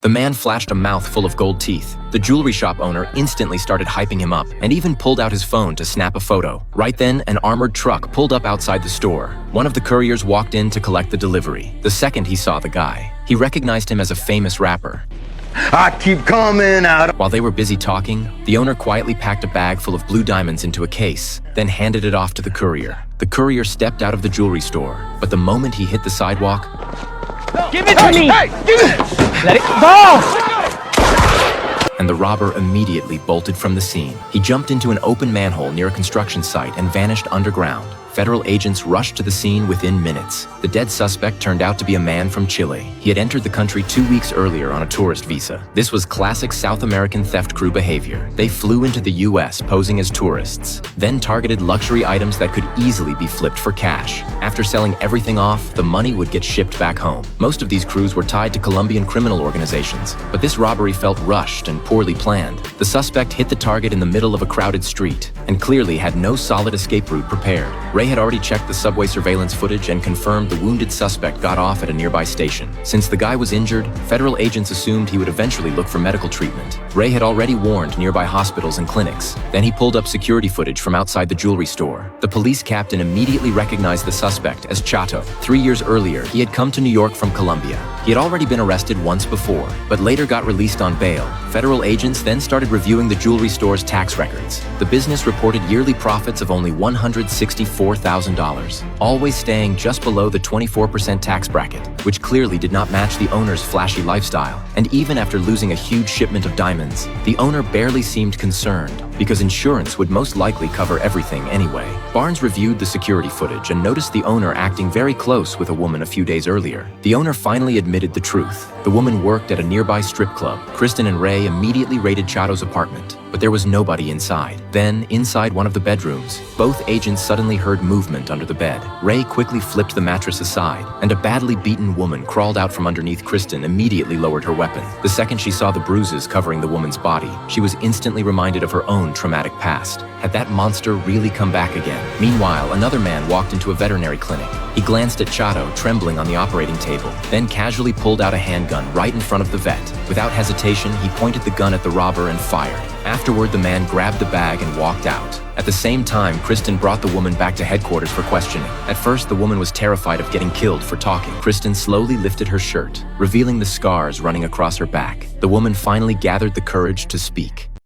The man flashed a mouth full of gold teeth. The jewelry shop owner instantly started hyping him up and even pulled out his phone to snap a photo. Right then, an armored truck pulled up outside the store. One of the couriers walked in to collect the delivery. The second he saw the guy, he recognized him as a famous rapper. I keep coming out. While they were busy talking, the owner quietly packed a bag full of blue diamonds into a case, then handed it off to the courier. The courier stepped out of the jewelry store, but the moment he hit the sidewalk, "Give it to me! Hey, give it! Let it go!" and the robber immediately bolted from the scene. He jumped into an open manhole near a construction site and vanished underground. Federal agents rushed to the scene within minutes. The dead suspect turned out to be a man from Chile. He had entered the country 2 weeks earlier on a tourist visa. This was classic South American theft crew behavior. They flew into the US posing as tourists, then targeted luxury items that could easily be flipped for cash. After selling everything off, the money would get shipped back home. Most of these crews were tied to Colombian criminal organizations, but this robbery felt rushed and poorly planned. The suspect hit the target in the middle of a crowded street and clearly had no solid escape route prepared. Ray had already checked the subway surveillance footage and confirmed the wounded suspect got off at a nearby station. Since the guy was injured, federal agents assumed he would eventually look for medical treatment. Ray had already warned nearby hospitals and clinics. Then he pulled up security footage from outside the jewelry store. The police captain immediately recognized the suspect as Chato. 3 years earlier, he had come to New York from Colombia. He had already been arrested once before, but later got released on bail. Federal agents then started reviewing the jewelry store's tax records. The business reported yearly profits of only $164,000, always staying just below the 24% tax bracket, which clearly did not match the owner's flashy lifestyle. And even after losing a huge shipment of diamonds, the owner barely seemed concerned, because insurance would most likely cover everything anyway. Barnes reviewed the security footage and noticed the owner acting very close with a woman a few days earlier. The owner finally admitted the truth. The woman worked at a nearby strip club. Kristen and Ray immediately raided Chato's apartment, but there was nobody inside. Then, inside one of the bedrooms, both agents suddenly heard movement under the bed. Ray quickly flipped the mattress aside, and a badly beaten woman crawled out from underneath. Kristen immediately lowered her weapon. The second she saw the bruises covering the woman's body, she was instantly reminded of her own traumatic past. Had that monster really come back again? Meanwhile, another man walked into a veterinary clinic. He glanced at Chato, trembling on the operating table, then casually pulled out a handgun right in front of the vet. Without hesitation, he pointed the gun at the robber and fired. Afterward, the man grabbed the bag and walked out. At the same time, Kristen brought the woman back to headquarters for questioning. At first, the woman was terrified of getting killed for talking. Kristen slowly lifted her shirt, revealing the scars running across her back. The woman finally gathered the courage to speak.